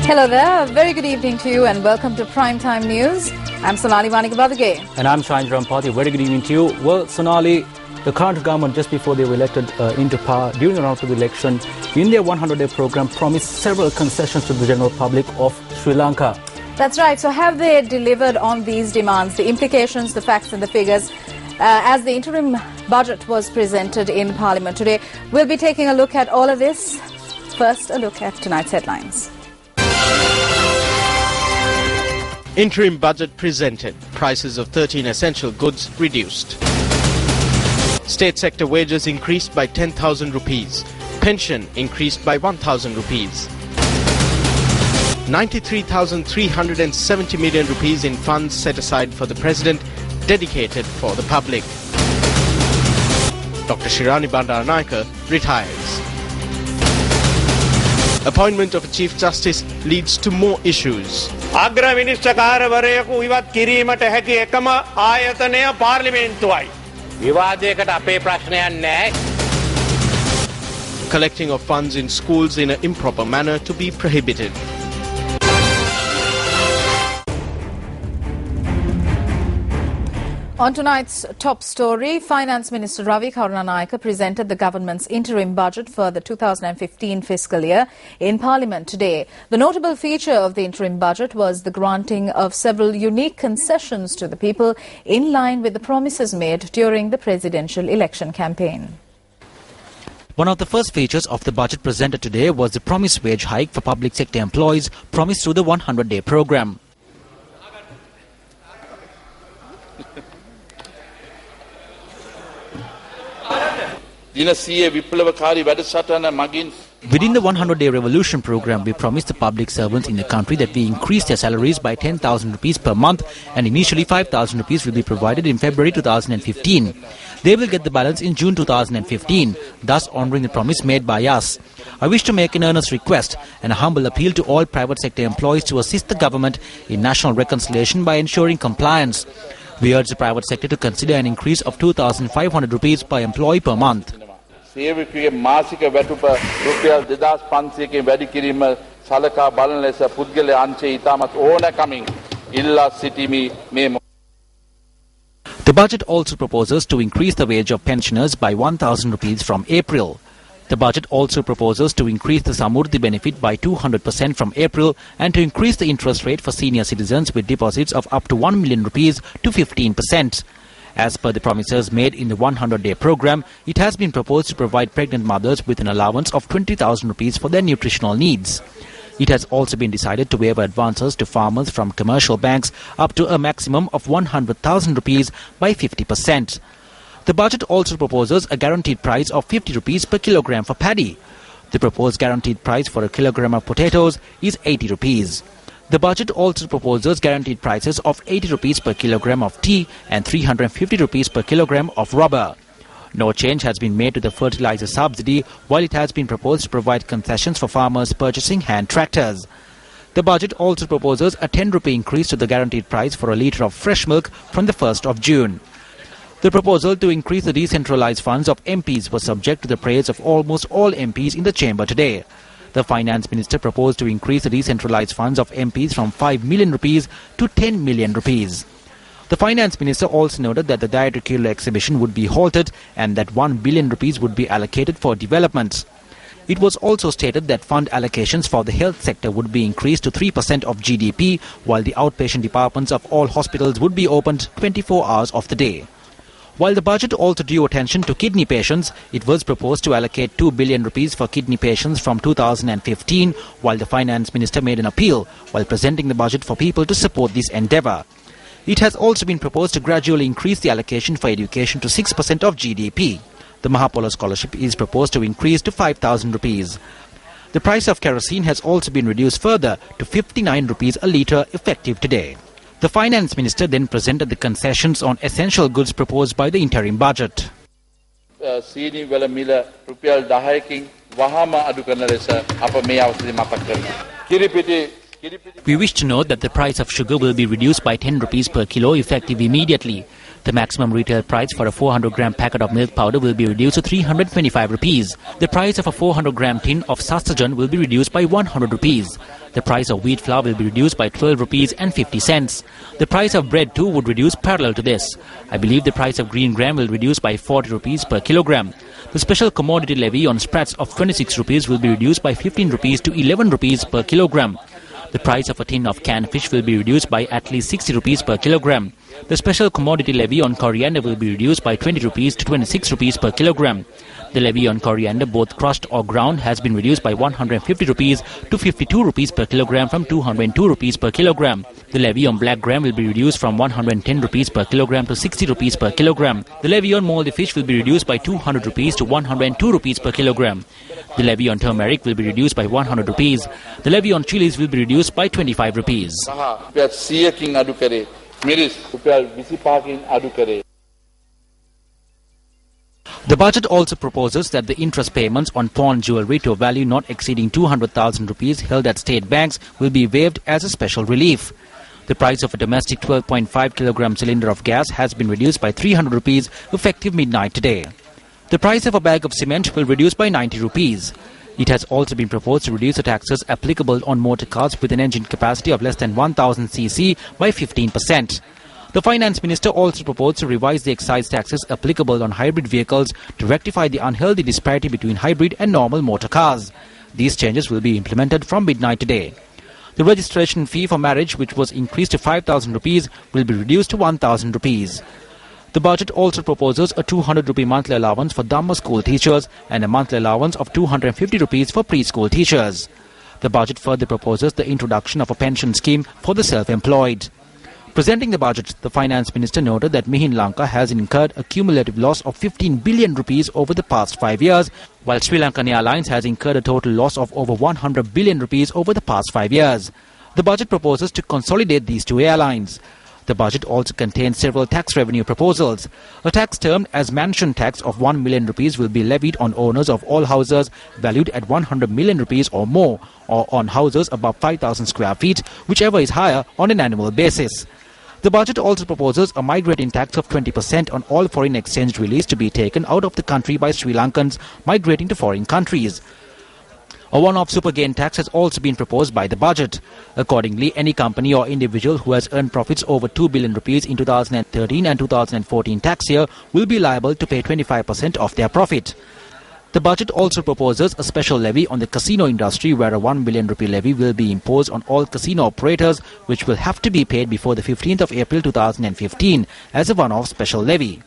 Hello there, very good evening to you and welcome to Primetime News. I'm Sonali Manikabadage. And I'm Shine Rampati. Very good evening to you. Well, Sonali, the current government, just before they were elected into power, during the round of the election, in their 100-day program, promised several concessions to the general public of Sri Lanka. That's right. So have they delivered on these demands, the implications, the facts and the figures? As the interim budget was presented in Parliament today, we'll be taking a look at all of this. First, a look at tonight's headlines. Interim budget presented. Prices of 13 essential goods reduced. State sector wages increased by 10,000 rupees. Pension increased by 1,000 rupees. 93,370 million rupees in funds set aside for the President, dedicated for the public. Dr. Shirani Bandaranaike retires. Appointment of a Chief Justice leads to more issues. අග්‍ර මිනිස්ත්‍රකාරවරයෙකු ඉවත් කිරීමට හැකි එකම ආයතනය පාර්ලිමේන්තුවයි. විවාදයකට අපේ ප්‍රශ්නයක් නැහැ. Collecting of funds in schools in an improper manner to be prohibited. On tonight's top story, Finance Minister Ravi Karunanayake presented the government's interim budget for the 2015 fiscal year in Parliament today. The notable feature of the interim budget was the granting of several unique concessions to the people in line with the promises made during the presidential election campaign. One of the first features of the budget presented today was the promised wage hike for public sector employees promised through the 100-day program. Within the 100-day revolution program, we promised the public servants in the country that we increase their salaries by 10,000 rupees per month, and initially 5,000 rupees will be provided in February 2015. They will get the balance in June 2015, thus honouring the promise made by us. I wish to make an earnest request and a humble appeal to all private sector employees to assist the government in national reconciliation by ensuring compliance. We urge the private sector to consider an increase of 2,500 rupees per employee per month. සේවකගේ මාසික වැටුප රුපියල් 2500කින් වැඩි කිරීම සලකා බලන ලෙස පුද්ගල අංශය ඉතාමත් ඕනකමින් ඉල්ලා සිටිමි මේ. The budget also proposes to increase the wage of pensioners by 1,000 rupees from April. The budget also proposes to increase the Samurdhi benefit by 200% from April and to increase the interest rate for senior citizens with deposits of up to 1 million rupees to 15%. As per the promises made in the 100-day program, it has been proposed to provide pregnant mothers with an allowance of 20,000 rupees for their nutritional needs. It has also been decided to waive advances to farmers from commercial banks up to a maximum of 100,000 rupees by 50%. The budget also proposes a guaranteed price of 50 rupees per kilogram for paddy. The proposed guaranteed price for a kilogram of potatoes is 80 rupees. The budget also proposes guaranteed prices of 80 rupees per kilogram of tea and 350 rupees per kilogram of rubber. No change has been made to the fertilizer subsidy, while it has been proposed to provide concessions for farmers purchasing hand tractors. The budget also proposes a 10 rupee increase to the guaranteed price for a litre of fresh milk from the 1st of June. The proposal to increase the decentralised funds of MPs was subject to the praise of almost all MPs in the chamber today. The Finance Minister proposed to increase the decentralised funds of MPs from 5 million rupees to 10 million rupees. The Finance Minister also noted that the diatricular exhibition would be halted and that 1 billion rupees would be allocated for developments. It was also stated that fund allocations for the health sector would be increased to 3% of GDP, while the outpatient departments of all hospitals would be opened 24 hours of the day. While the budget also drew attention to kidney patients, it was proposed to allocate 2 billion rupees for kidney patients from 2015, while the Finance Minister made an appeal while presenting the budget for people to support this endeavour. It has also been proposed to gradually increase the allocation for education to 6% of GDP. The Mahapolo scholarship is proposed to increase to 5,000 rupees. The price of kerosene has also been reduced further to 59 rupees a litre effective today. The Finance Minister then presented the concessions on essential goods proposed by the interim budget. සීනි වල මිල රුපියල් 10කින් වහාම අඩු කරන ලෙස අප මේ අවස්ථාවේ මතක් කරනවා. කිරිපිටි We wish to note that the price of sugar will be reduced by 10 rupees per kilo effective immediately. The maximum retail price for a 400-gram packet of milk powder will be reduced to 325 rupees. The price of a 400-gram tin of Sastajan will be reduced by 100 rupees. The price of wheat flour will be reduced by 12 rupees and 50 cents. The price of bread too would reduce parallel to this. I believe the price of green gram will reduce by 40 rupees per kilogram. The special commodity levy on sprats of 26 rupees will be reduced by 15 rupees to 11 rupees per kilogram. The price of a tin of canned fish will be reduced by at least 60 rupees per kilogram. The special commodity levy on coriander will be reduced by 20 rupees to 26 rupees per kilogram. The levy on coriander, both crushed or ground, has been reduced by 150 rupees to 52 rupees per kilogram from 202 rupees per kilogram. The levy on black gram will be reduced from 110 rupees per kilogram to 60 rupees per kilogram. The levy on moldy fish will be reduced by 200 rupees to 102 rupees per kilogram. The levy on turmeric will be reduced by 100 rupees. The levy on chilies will be reduced by 25 rupees. The budget also proposes that the interest payments on pawn jewellery to a value not exceeding 200,000 rupees held at state banks will be waived as a special relief. The price of a domestic 12.5 kilogram cylinder of gas has been reduced by 300 rupees effective midnight today. The price of a bag of cement will reduce by 90 rupees. It has also been proposed to reduce the taxes applicable on motor cars with an engine capacity of less than 1000 cc by 15%. The Finance Minister also proposed to revise the excise taxes applicable on hybrid vehicles to rectify the unhealthy disparity between hybrid and normal motor cars. These changes will be implemented from midnight today. The registration fee for marriage, which was increased to 5,000 rupees, will be reduced to 1,000 rupees. The budget also proposes a 200 rupee monthly allowance for Dhamma school teachers and a monthly allowance of 250 rupees for preschool teachers. The budget further proposes the introduction of a pension scheme for the self-employed. Presenting the budget, the Finance Minister noted that Lanka has incurred a cumulative loss of 15 billion rupees over the past 5 years, while Sri Lankan Airlines has incurred a total loss of over 100 billion rupees over the past 5 years. The budget proposes to consolidate these two airlines. The budget also contains several tax revenue proposals. A tax termed as mansion tax of 1 million rupees will be levied on owners of all houses valued at 100 million rupees or more, or on houses above 5,000 square feet, whichever is higher, on an annual basis. The budget also proposes a migrating tax of 20% on all foreign exchange released to be taken out of the country by Sri Lankans migrating to foreign countries. A one-off super gain tax has also been proposed by the budget. Accordingly, any company or individual who has earned profits over 2 billion rupees in 2013 and 2014 tax year will be liable to pay 25% of their profit. The budget also proposes a special levy on the casino industry, where a 1 billion rupee levy will be imposed on all casino operators, which will have to be paid before the 15th of April 2015 as a one-off special levy.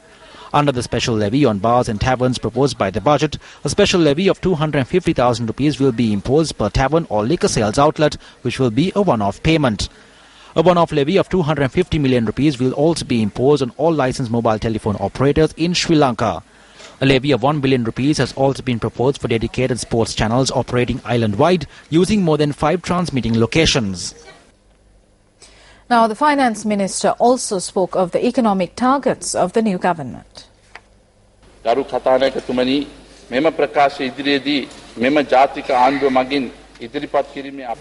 Under the special levy on bars and taverns proposed by the budget, a special levy of 250,000 rupees will be imposed per tavern or liquor sales outlet, which will be a one-off payment. A one-off levy of 250 million rupees will also be imposed on all licensed mobile telephone operators in Sri Lanka. A levy of 1 billion rupees has also been proposed for dedicated sports channels operating island-wide using more than 5 transmitting locations. Now, the Finance Minister also spoke of the economic targets of the new government.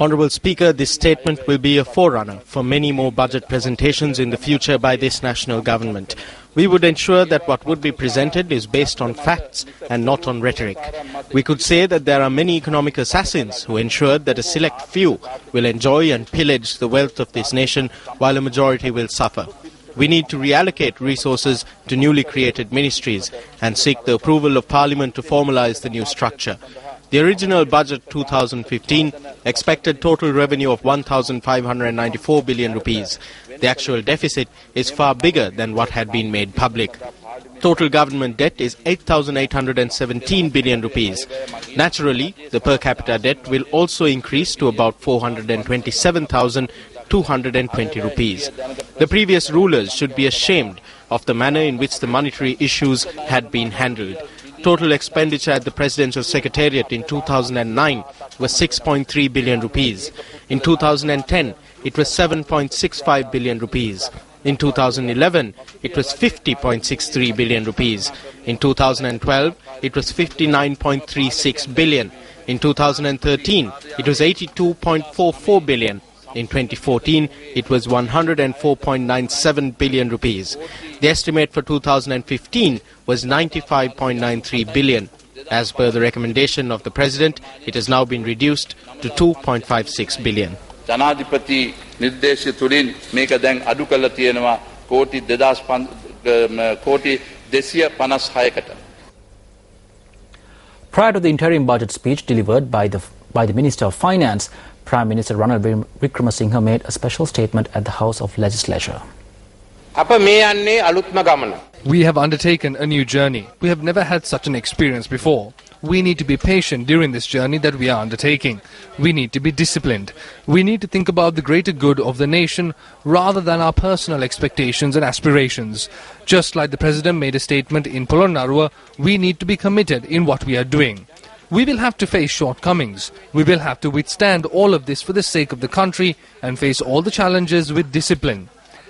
Honourable Speaker, this statement will be a forerunner for many more budget presentations in the future by this national government. We would ensure that what would be presented is based on facts and not on rhetoric. We could say that there are many economic assassins who ensured that a select few will enjoy and pillage the wealth of this nation while a majority will suffer. We need to reallocate resources to newly created ministries and seek the approval of Parliament to formalise the new structure. The original budget 2015 expected total revenue of 1,594 billion rupees. The actual deficit is far bigger than what had been made public. Total government debt is 8,817 billion rupees. Naturally, the per capita debt will also increase to about 427,220 rupees. The previous rulers should be ashamed of the manner in which the monetary issues had been handled. Total expenditure at the Presidential Secretariat in 2009 was 6.3 billion rupees. In 2010, it was 7.65 billion rupees. In 2011, it was 50.63 billion rupees. In 2012, it was 59.36 billion. In 2013, it was 82.44 billion. In 2014, it was 104.97 billion rupees. The estimate for 2015 was 95.93 billion. As per the recommendation of the President, it has now been reduced to 2.56 billion. ජනාධිපති නිර්දේශය තුලින් මේක දැන් අඩු කරලා තියෙනවා කෝටි 256කට. Prior to the interim budget speech delivered by the Minister of Finance, Prime Minister Wickremesinghe made a special statement at the House of Legislature. We have undertaken a new journey. We have never had such an experience before. We need to be patient during this journey that we are undertaking. We need to be disciplined. We need to think about the greater good of the nation rather than our personal expectations and aspirations. Just like the President made a statement in Polonnaruwa, we need to be committed in what we are doing. We will have to face shortcomings. We will have to withstand all of this for the sake of the country and face all the challenges with discipline.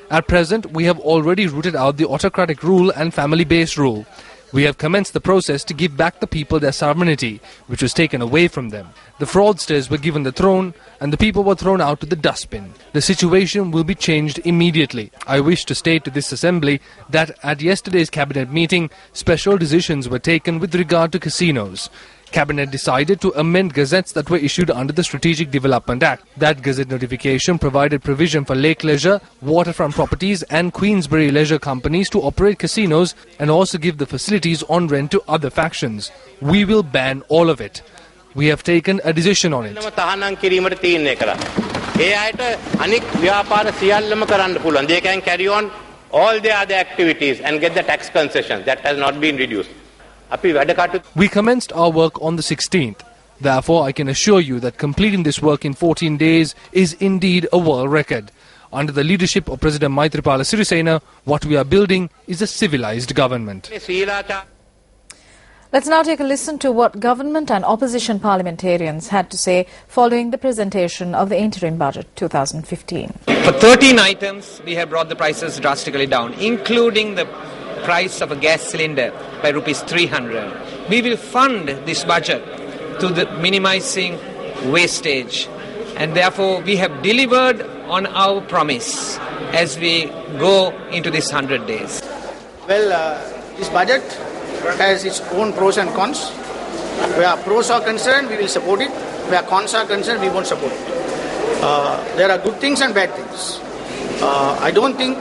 At present, we have already rooted out the autocratic rule and family-based rule. We have commenced the process to give back the people their sovereignty, which was taken away from them. The fraudsters were given the throne, and the people were thrown out to the dustbin. The situation will be changed immediately. I wish to state to this assembly that at yesterday's cabinet meeting, special decisions were taken with regard to casinos. Cabinet decided to amend gazettes that were issued under the Strategic Development Act. That gazette notification provided provision for lake leisure, waterfront properties and Queensbury leisure companies to operate casinos and also give the facilities on rent to other factions. We will ban all of it. We have taken a decision on it. They can carry on all their other activities and get the tax concession. That has not been reduced. We commenced our work on the 16th. Therefore, I can assure you that completing this work in 14 days is indeed a world record. Under the leadership of President Maithripala Sirisena, what we are building is a civilized government. Let's now take a listen to what government and opposition parliamentarians had to say following the presentation of the Interim Budget 2015. For 13 items, we have brought the prices drastically down, including the price of a gas cylinder by rupees 300. We will fund this budget to the minimizing wastage, and therefore we have delivered on our promise as we go into this 100 days. Well, this budget has its own pros and cons. Where pros are concerned, we will support it. Where cons are concerned, we won't support it. There are good things and bad things. I don't think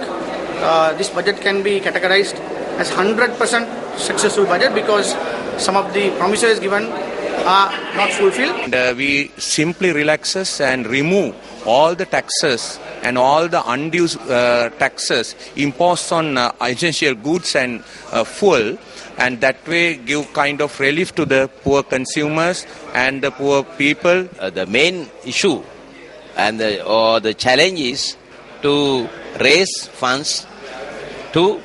this budget can be categorized as 100% successful budget because some of the promises given are not fulfilled. And we simply relaxes and remove all the taxes and all the undue taxes imposed on essential goods and fuel, and that way give kind of relief to the poor consumers and the poor people. The main issue and the challenge is to raise funds to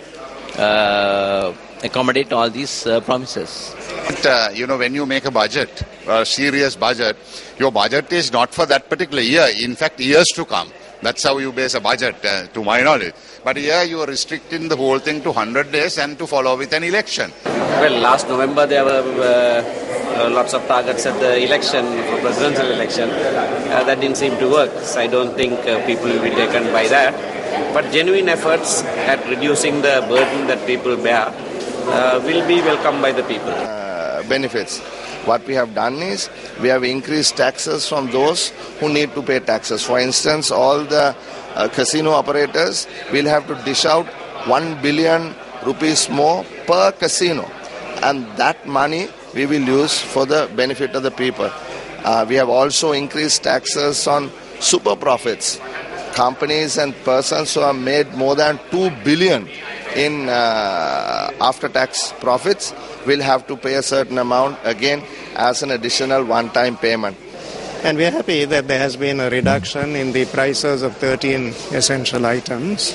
accommodate all these promises. But, when you make a budget, a serious budget, your budget is not for that particular year. In fact, years to come. That's how you base a budget, to my knowledge. But here you are restricting the whole thing to 100 days and to follow with an election. Well, last November there were lots of targets at the election, for presidential election. That didn't seem to work. So I don't think people will be taken by that. But genuine efforts at reducing the burden that people bear will be welcomed by the people. Benefits. What we have done is we have increased taxes from those who need to pay taxes. For instance, all the casino operators will have to dish out 1 billion rupees more per casino, and that money we will use for the benefit of the people. We have also increased taxes on super profits. Companies and persons who have made more than 2 billion in after-tax profits will have to pay a certain amount again as an additional one-time payment. And we are happy that there has been a reduction in the prices of 13 essential items,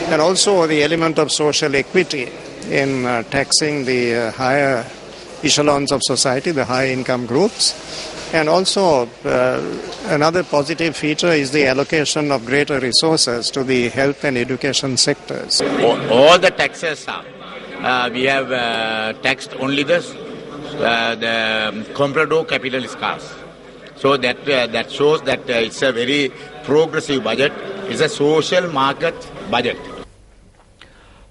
and also the element of social equity in taxing the higher echelons of society, the high income groups. And also another positive feature is the allocation of greater resources to the health and education sectors. All the taxes are. We have taxed only the comprador capitalist cars. So that shows that it's a very progressive budget. It's a social market budget.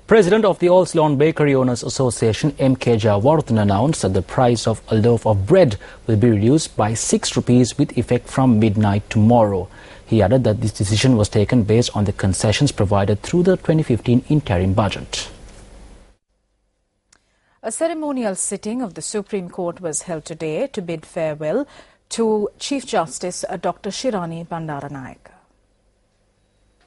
President of the All Ceylon Bakery Owners Association, M.K. Jawardhan, announced that the price of a loaf of bread will be reduced by 6 rupees with effect from midnight tomorrow. He added that this decision was taken based on the concessions provided through the 2015 Interim Budget. A ceremonial sitting of the Supreme Court was held today to bid farewell to Chief Justice Dr. Shirani Bandaranayake.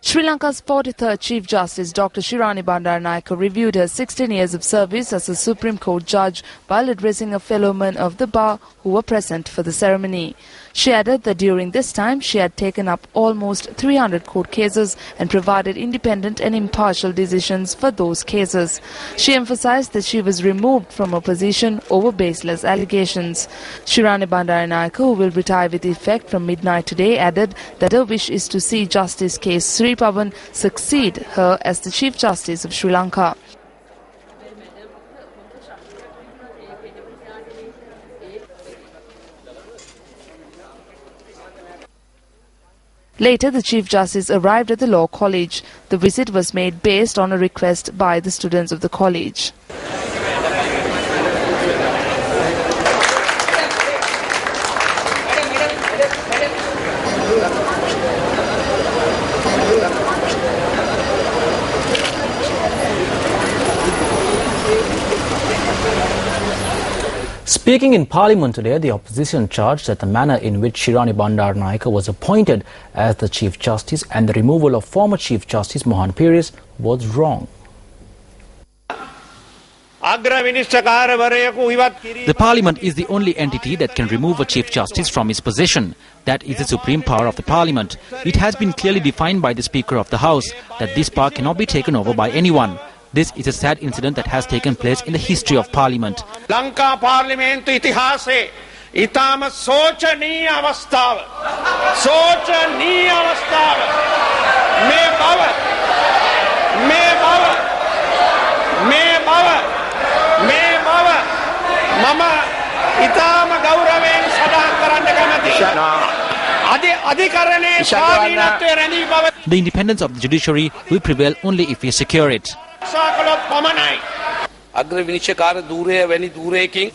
Sri Lanka's 43rd Chief Justice Dr. Shirani Bandaranayake reviewed her 16 years of service as a Supreme Court judge while addressing a fellow men of the bar who were present for the ceremony. She added that during this time she had taken up almost 300 court cases and provided independent and impartial decisions for those cases. She emphasized that she was removed from her position over baseless allegations. Shirani Bandaranayake, who will retire with effect from midnight today, added that her wish is to see Justice K. Sri Pavan succeed her as the Chief Justice of Sri Lanka. Later, the Chief Justice arrived at the Law College. The visit was made based on a request by the students of the college. Speaking in Parliament today, the opposition charged that the manner in which Shirani Bandaranayake was appointed as the Chief Justice and the removal of former Chief Justice Mohan Peiris was wrong. The Parliament is the only entity that can remove a Chief Justice from his position. That is the supreme power of the Parliament. It has been clearly defined by the Speaker of the House that this power cannot be taken over by anyone. This is a sad incident that has taken place in the history of Parliament. Lanka Parliament itihase itama sochaniya avasthawa sochaniya avasthawa me bawa mama itama gauraven sadahan karanna kamathi. The independence of the judiciary will prevail only if we secure it.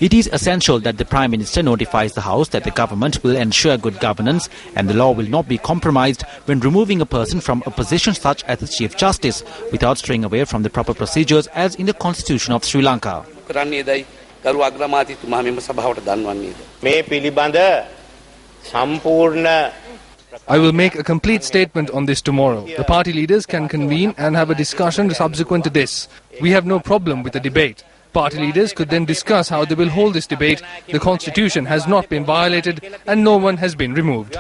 It is essential that the Prime Minister notifies the House that the government will ensure good governance and the law will not be compromised when removing a person from a position such as the Chief Justice without straying away from the proper procedures as in the Constitution of Sri Lanka. I will make a complete statement on this tomorrow. The party leaders can convene and have a discussion subsequent to this. We have no problem with the debate. Party leaders could then discuss how they will hold this debate. The constitution has not been violated and no one has been removed.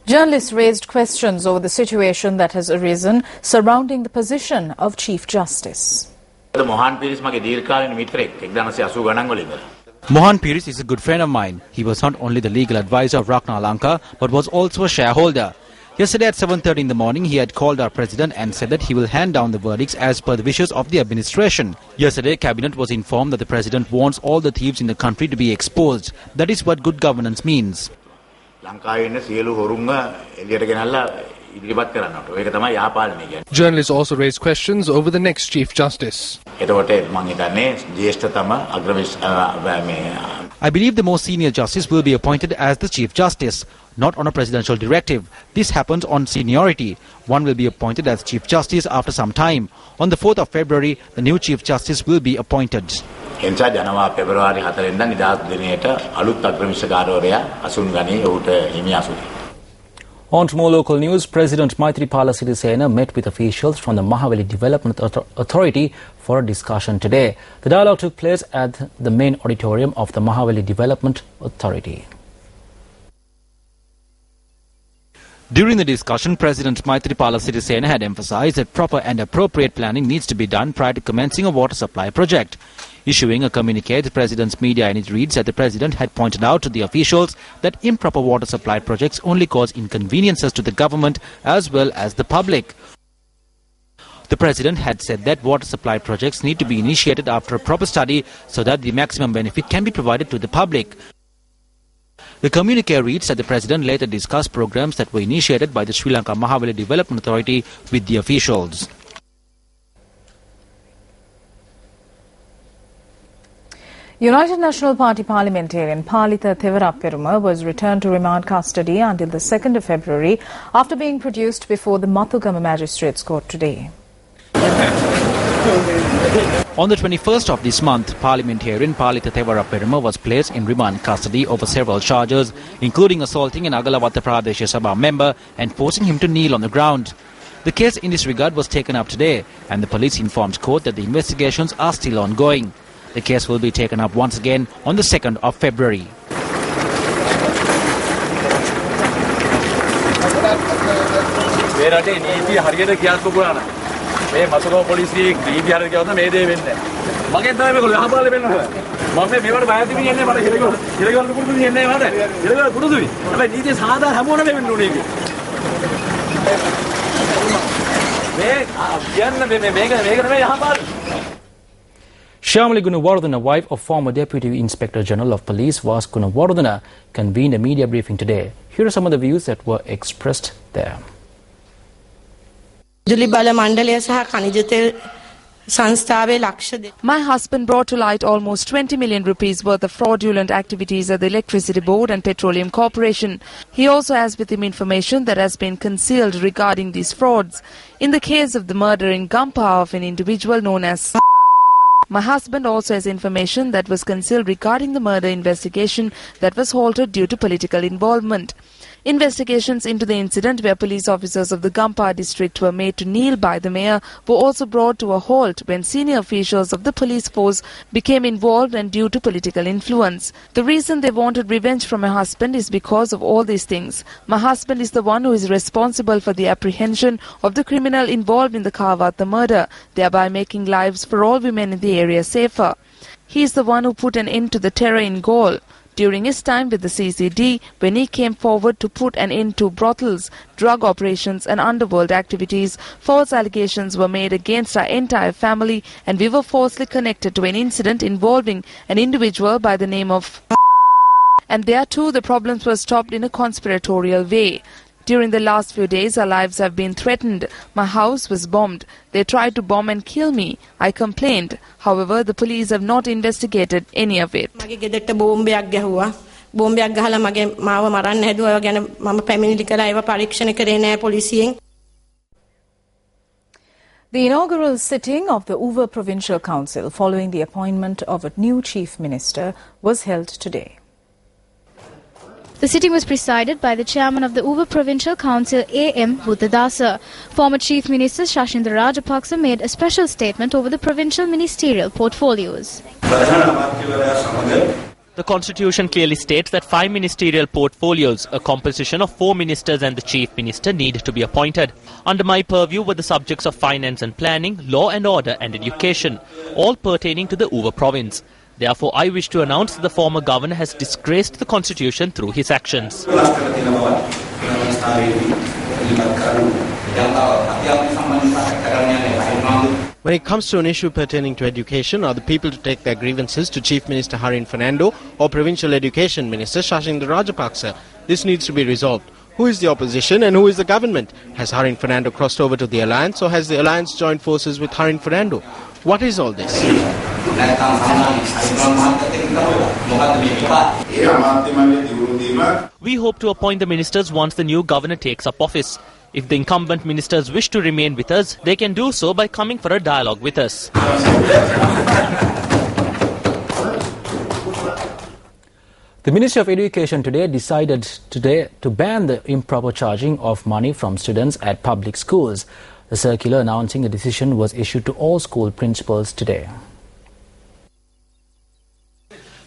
Journalists raised questions over the situation that has arisen surrounding the position of Chief Justice. Mohan Peiris is a good friend of mine. He was not only the legal advisor of Lanka, but was also a shareholder. Yesterday at 7:30 in the morning, he had called our president and said that he will hand down the verdicts as per the wishes of the administration. Yesterday, Cabinet was informed that the president wants all the thieves in the country to be exposed. That is what good governance means. Journalists also raised questions over the next Chief Justice. I believe the most senior justice will be appointed as the Chief Justice, not on a presidential directive. This happens on seniority. One will be appointed as Chief Justice after some time. On the 4th of February, the new Chief Justice will be appointed. On to more local news, President Maithripala Sirisena met with officials from the Mahaweli Development Authority for a discussion today. The dialogue took place at the main auditorium of the Mahaweli Development Authority. During the discussion, President Maithripala Sirisena had emphasized that proper and appropriate planning needs to be done prior to commencing a water supply project. Issuing a communique, the President's media unit reads that the President had pointed out to the officials that improper water supply projects only cause inconveniences to the government as well as the public. The President had said that water supply projects need to be initiated after a proper study so that the maximum benefit can be provided to the public. The communique reads that the President later discussed programs that were initiated by the Sri Lanka Mahaweli Development Authority with the officials. United National Party parliamentarian Palitha Thevarapperuma was returned to remand custody until the 2nd of February after being produced before the Mathugama Magistrates Court today. On the 21st of this month, parliamentarian Palitha Thevarapperuma was placed in remand custody over several charges, including assaulting an Agalawatha Pradesh Sabha member and forcing him to kneel on the ground. The case in this regard was taken up today, and the police informed court that the investigations are still ongoing. The case will be taken up once again on the 2nd of February. Shyamali Gunawardena, wife of former Deputy Inspector General of Police Vas Gunawardena, convened a media briefing today. Here are some of the views that were expressed there. My husband brought to light almost 20 million rupees worth of fraudulent activities at the Electricity Board and Petroleum Corporation. He also has with him information that has been concealed regarding these frauds. In the case of the murder in Gampa of an individual known as my husband also has information that was concealed regarding the murder investigation that was halted due to political involvement. Investigations into the incident where police officers of the Gampa district were made to kneel by the mayor were also brought to a halt when senior officials of the police force became involved and due to political influence. The reason they wanted revenge from my husband is because of all these things. My husband is the one who is responsible for the apprehension of the criminal involved in the Kawatha murder, thereby making lives for all women in the area safer. He is the one who put an end to the terror in Galle. During his time with the CCD, when he came forward to put an end to brothels, drug operations and underworld activities, false allegations were made against our entire family and we were falsely connected to an incident involving an individual by the name of and there too the problems were stopped in a conspiratorial way. During the last few days, our lives have been threatened. My house was bombed. They tried to bomb and kill me. I complained. However, the police have not investigated any of it. The inaugural sitting of the Uva Provincial Council following the appointment of a new Chief Minister was held today. The sitting was presided by the chairman of the Uva Provincial Council, A.M. Buddhadasa. Former Chief Minister Shashindra Rajapaksa made a special statement over the provincial ministerial portfolios. The constitution clearly states that 5 ministerial portfolios, a composition of 4 ministers and the chief minister, need to be appointed. Under my purview were the subjects of finance and planning, law and order and education, all pertaining to the Uva province. Therefore, I wish to announce that the former governor has disgraced the constitution through his actions. When it comes to an issue pertaining to education, are the people to take their grievances to Chief Minister Harin Fernando or Provincial Education Minister Shashindra Rajapaksa? This needs to be resolved. Who is the opposition and who is the government? Has Harin Fernando crossed over to the alliance or has the alliance joined forces with Harin Fernando? What is all this? We hope to appoint the ministers once the new governor takes up office. If the incumbent ministers wish to remain with us, they can do so by coming for a dialogue with us. The Ministry of Education today decided to ban the improper charging of money from students at public schools. The circular announcing the decision was issued to all school principals today.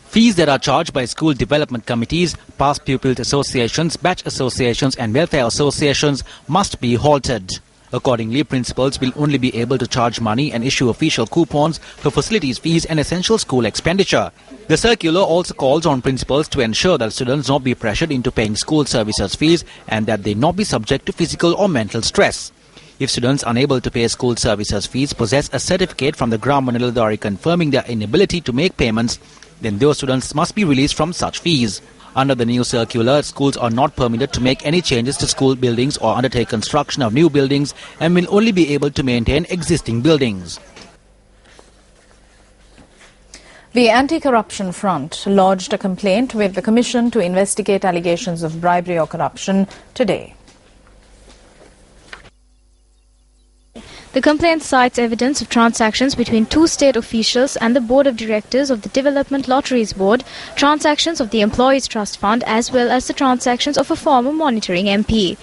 Fees that are charged by school development committees, past pupils associations, batch associations and welfare associations must be halted. Accordingly, principals will only be able to charge money and issue official coupons for facilities fees and essential school expenditure. The circular also calls on principals to ensure that students not be pressured into paying school services fees and that they not be subject to physical or mental stress. If students unable to pay school services fees possess a certificate from the Gram Manaladari confirming their inability to make payments, then those students must be released from such fees. Under the new circular, schools are not permitted to make any changes to school buildings or undertake construction of new buildings and will only be able to maintain existing buildings. The AntiCorruption Front lodged a complaint with the Commission to investigate allegations of bribery or corruption today. The complaint cites evidence of transactions between two state officials and the Board of Directors of the Development Lotteries Board, transactions of the Employees Trust Fund as well as the transactions of a former monitoring MP.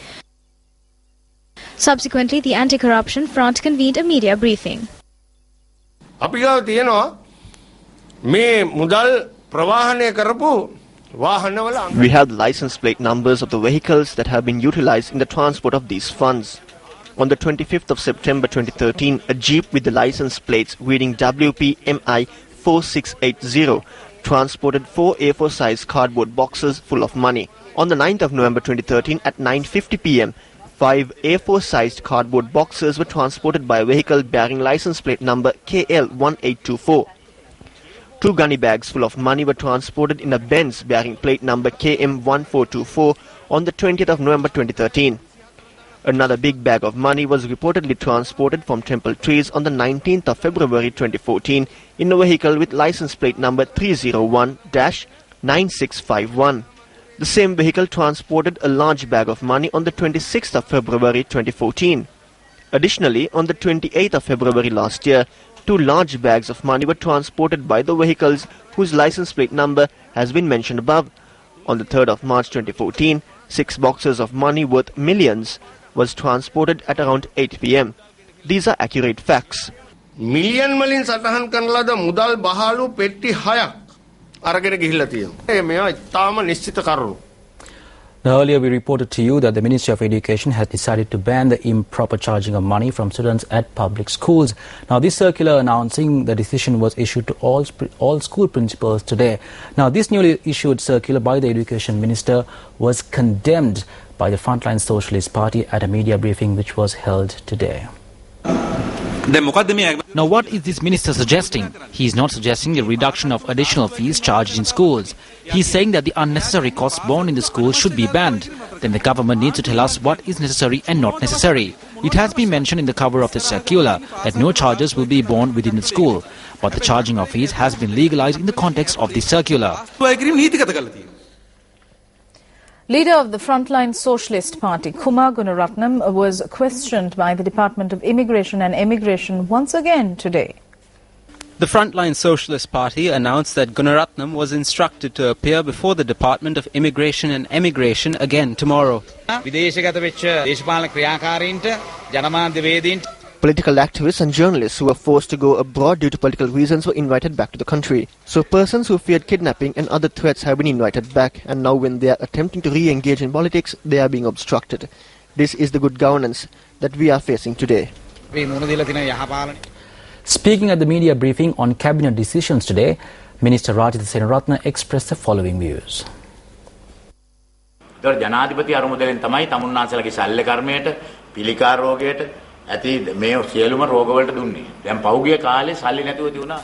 Subsequently, the Anti-Corruption Front convened a media briefing. We have the license plate numbers of the vehicles that have been utilized in the transport of these funds. On the 25th of September 2013, a jeep with the license plates reading WPMI 4680 transported 4 A4 size cardboard boxes full of money. On the 9th of November 2013 at 9:50 p.m, 5 A4 sized cardboard boxes were transported by a vehicle bearing license plate number KL1824. 2 gunny bags full of money were transported in a Benz bearing plate number KM1424 on the 20th of November 2013. Another big bag of money was reportedly transported from Temple Trees on the 19th of February 2014 in a vehicle with license plate number 301-9651. The same vehicle transported a large bag of money on the 26th of February 2014. Additionally, on the 28th of February last year, 2 large bags of money were transported by the vehicles whose license plate number has been mentioned above. On the 3rd of March 2014, 6 boxes of money worth millions was transported at around 8 p.m. These are accurate facts. Million වලින් සටහන් කරන ලද මුදල් බහලු පෙට්ටි 6ක් අරගෙන ගිහිල්ලා තියෙනවා. මේවා ඉතාම නිශ්චිත කරුණු. Now, earlier we reported to you that the Ministry of Education has decided to ban the improper charging of money from students at public schools. Now, this circular announcing the decision was issued to all school principals today. Now, this newly issued circular by the Education Minister was condemned by the Frontline Socialist Party at a media briefing which was held today. Now, what is this minister suggesting? He is not suggesting the reduction of additional fees charged in schools. He is saying that the unnecessary costs borne in the schools should be banned. Then the government needs to tell us what is necessary and not necessary. It has been mentioned in the cover of the circular that no charges will be borne within the school. But the charging of fees has been legalized in the context of the circular. Leader of the Frontline Socialist Party, Kumar Gunaratnam, was questioned by the Department of Immigration and Emigration once again today. The Frontline Socialist Party announced that Gunaratnam was instructed to appear before the Department of Immigration and Emigration again tomorrow. Political activists and journalists who were forced to go abroad due to political reasons were invited back to the country. So persons who feared kidnapping and other threats have been invited back, and now when they are attempting to re-engage in politics, they are being obstructed. This is the good governance that we are facing today. Speaking at the media briefing on cabinet decisions today, Minister Rajitha Senaratne expressed the following views. ජනාධිපති අරමුදලෙන් තමයි තමුන්නාන්සලගේ ශල්‍ය කර්මයට පිළිකා රෝගයට ඇති මේ සියලුම රෝගවලට දුන්නේ. දැන් පහුගිය කාලේ ශල්‍ය නැතුව තියුණා.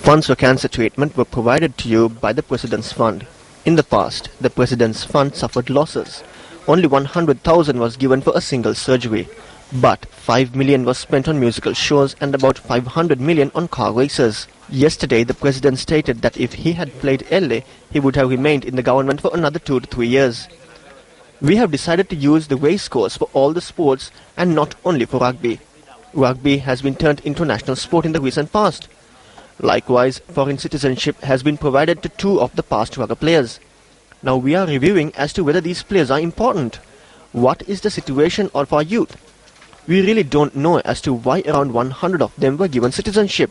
Funds for cancer treatment were provided to you by the President's Fund. In the past, the President's Fund suffered losses. Only 100,000 was given for a single surgery. But 5 million was spent on musical shows and about 500 million on car races. Yesterday, the President stated that if he had played LA, he would have remained in the government for another 2 to 3 years. We have decided to use the race course for all the sports and not only for rugby. Rugby has been turned into national sport in the recent past. Likewise, foreign citizenship has been provided to 2 of the past rugby players. Now we are reviewing as to whether these players are important. What is the situation of our youth? We really don't know as to why around 100 of them were given citizenship.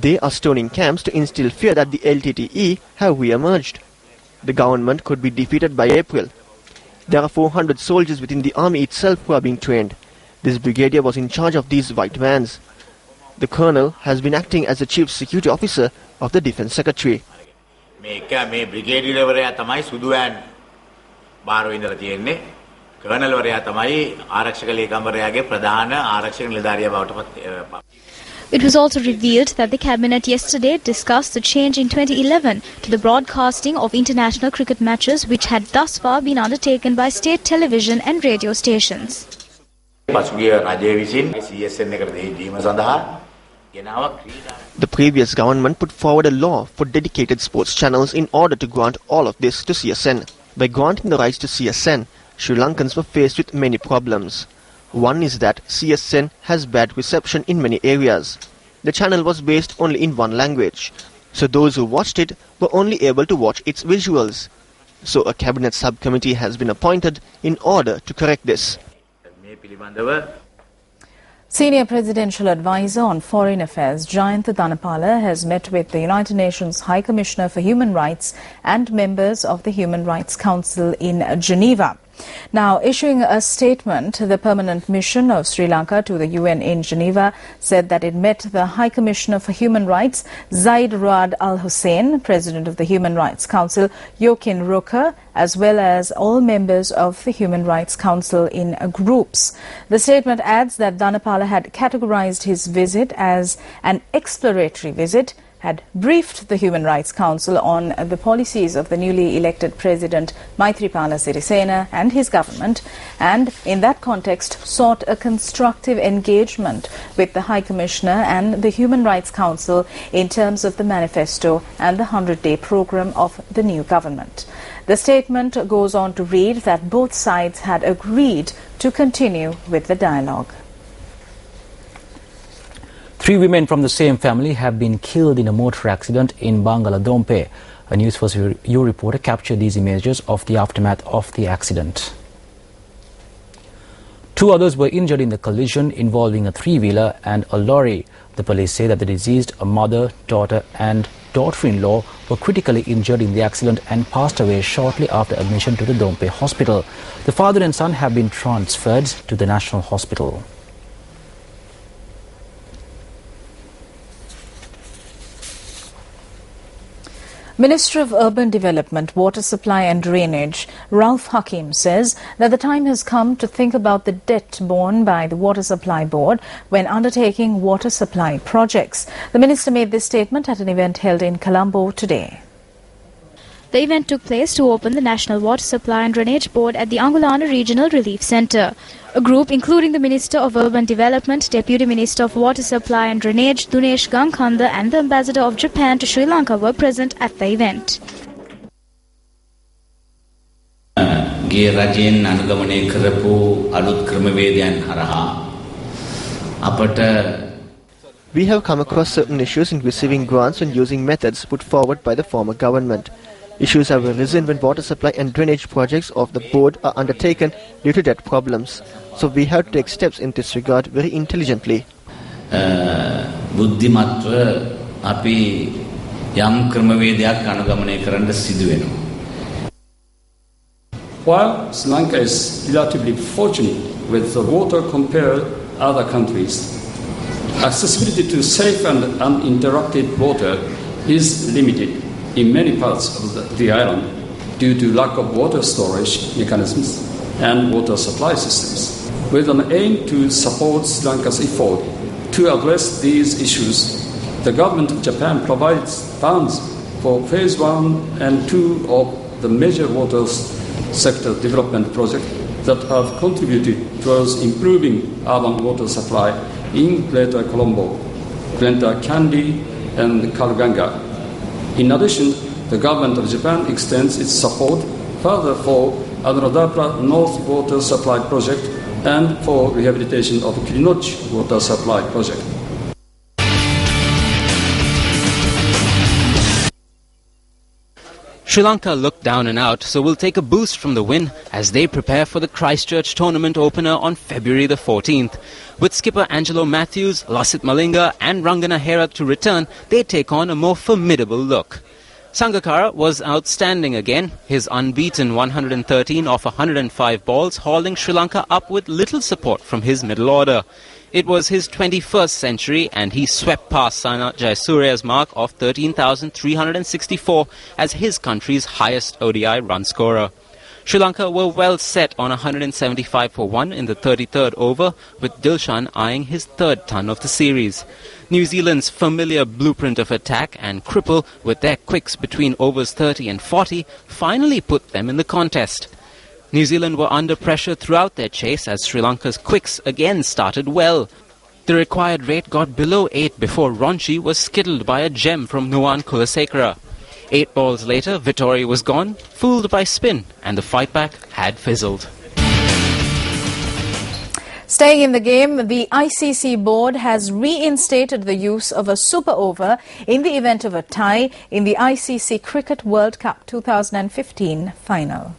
They are stoning camps to instill fear that the LTTE have re-emerged. The government could be defeated by April. There are 400 soldiers within the army itself who are being trained. This brigadier was in charge of these white vans. The colonel has been acting as the chief security officer of the defense secretary. It was also revealed that the cabinet yesterday discussed the change in 2011 to the broadcasting of international cricket matches which had thus far been undertaken by state television and radio stations. The previous government put forward a law for dedicated sports channels in order to grant all of this to CSN. By granting the rights to CSN, Sri Lankans were faced with many problems. One is that CSN has bad reception in many areas. The channel was based only in one language, so those who watched it were only able to watch its visuals. So a cabinet subcommittee has been appointed in order to correct this. Senior Presidential Advisor on Foreign Affairs Jayantha Dhanapala has met with the United Nations High Commissioner for Human Rights and members of the Human Rights Council in Geneva. Now, issuing a statement, the permanent mission of Sri Lanka to the UN in Geneva said that it met the High Commissioner for Human Rights, Zaid Ra'ad Al Hussein, President of the Human Rights Council, Joaquin Roca, as well as all members of the Human Rights Council in groups. The statement adds that Dhanapala had categorized his visit as an exploratory visit, had briefed the Human Rights Council on the policies of the newly elected President Maithripala Sirisena and his government, and in that context sought a constructive engagement with the High Commissioner and the Human Rights Council in terms of the manifesto and the 100-day program of the new government. The statement goes on to read that both sides had agreed to continue with the dialogue. 3 women from the same family have been killed in a motor accident in Bangala Dompe. A Newsfirst reporter captured these images of the aftermath of the accident. 2 others were injured in the collision involving a 3-wheeler and a lorry. The police say that the deceased, a mother, daughter and daughter-in-law, were critically injured in the accident and passed away shortly after admission to the Dompe hospital. The father and son have been transferred to the National Hospital. Minister of Urban Development, Water Supply and Drainage, Rauf Hakim, says that the time has come to think about the debt borne by the Water Supply Board when undertaking water supply projects. The minister made this statement at an event held in Colombo today. The event took place to open the National Water Supply and Drainage Board at the Angulana Regional Relief Centre. A group including the Minister of Urban Development, Deputy Minister of Water Supply and Drainage, Dunesh Gangkhanda, and the Ambassador of Japan to Sri Lanka were present at the event. We have come across certain issues in receiving grants and using methods put forward by the former government. Issues have arisen when water supply and drainage projects of the board are undertaken due to debt problems. So we have to take steps in this regard very intelligently. While Sri Lanka is relatively fortunate with the water compared to other countries, accessibility to safe and uninterrupted water is limited in many parts of the island due to lack of water storage mechanisms and water supply systems. With an aim to support Sri Lanka's effort to address these issues, the government of Japan provides funds for phase 1 and 2 of the major water sector development projects that have contributed towards improving urban water supply in Greater Colombo, Greater Kandy and Kalganga. In addition, the government of Japan extends its support further for Anuradhapura North Water Supply Project and for rehabilitation of Kilinoch Water Supply Project. Sri Lanka looked down and out, so will take a boost from the win as they prepare for the Christchurch tournament opener on February the 14th. With skipper Angelo Matthews, Lasith Malinga and Rangana Hera to return, they take on a more formidable look. Sangakkara was outstanding again, his unbeaten 113 off 105 balls hauling Sri Lanka up with little support from his middle order. It was his 21st century and he swept past Sanath Jayasurya's mark of 13,364 as his country's highest ODI run scorer. Sri Lanka were well set on 175 for 1 in the 33rd over, with Dilshan eyeing his third ton of the series. New Zealand's familiar blueprint of attack and cripple with their quicks between overs 30 and 40 finally put them in the contest. New Zealand were under pressure throughout their chase as Sri Lanka's quicks again started well. The required rate got below 8 before Ronchi was skittled by a gem from Nuwan Kulasekara. 8 balls later, Vittori was gone, fooled by spin, and the fight back had fizzled. Staying in the game, the ICC board has reinstated the use of a super over in the event of a tie in the ICC Cricket World Cup 2015 final.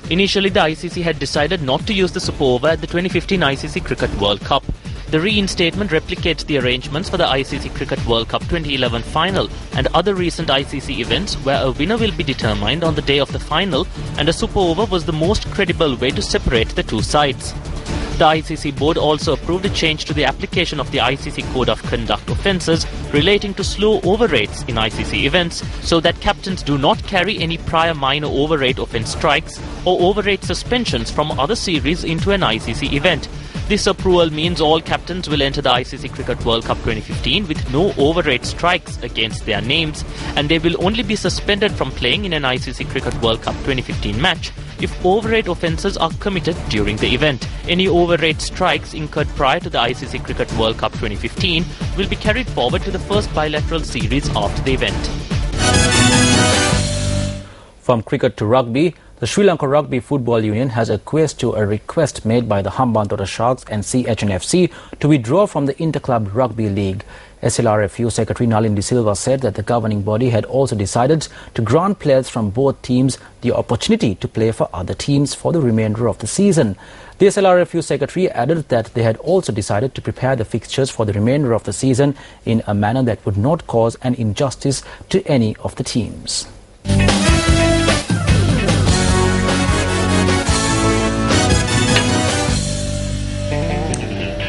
Initially, the ICC had decided not to use the super over at the 2015 ICC Cricket World Cup. The reinstatement replicates the arrangements for the ICC Cricket World Cup 2011 final and other recent ICC events where a winner will be determined on the day of the final, and a super over was the most credible way to separate the two sides. The ICC board also approved a change to the application of the ICC Code of Conduct offences relating to slow over rates in ICC events, so that captains do not carry any prior minor over rate offence strikes or over rate suspensions from other series into an ICC event. This approval means all captains will enter the ICC Cricket World Cup 2015 with no over-rate strikes against their names, and they will only be suspended from playing in an ICC Cricket World Cup 2015 match if over-rate offences are committed during the event. Any over-rate strikes incurred prior to the ICC Cricket World Cup 2015 will be carried forward to the first bilateral series after the event. From cricket to rugby, the Sri Lanka Rugby Football Union has acquiesced to a request made by the Hambantota Sharks and CHNFC to withdraw from the Interclub Rugby League. SLRFU Secretary Nalin De Silva said that the governing body had also decided to grant players from both teams the opportunity to play for other teams for the remainder of the season. The SLRFU Secretary added that they had also decided to prepare the fixtures for the remainder of the season in a manner that would not cause an injustice to any of the teams.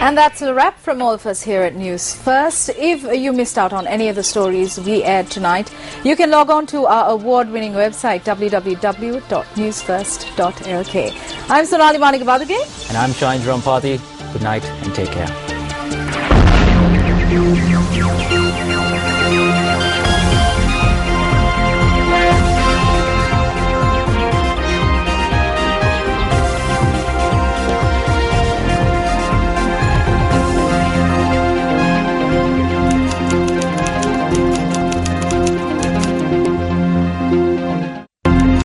And that's a wrap from all of us here at News First. If you missed out on any of the stories we aired tonight, you can log on to our award-winning website www.newsfirst.lk. I'm Sonali Manikabadage. And I'm Shine Rampati. Good night and take care.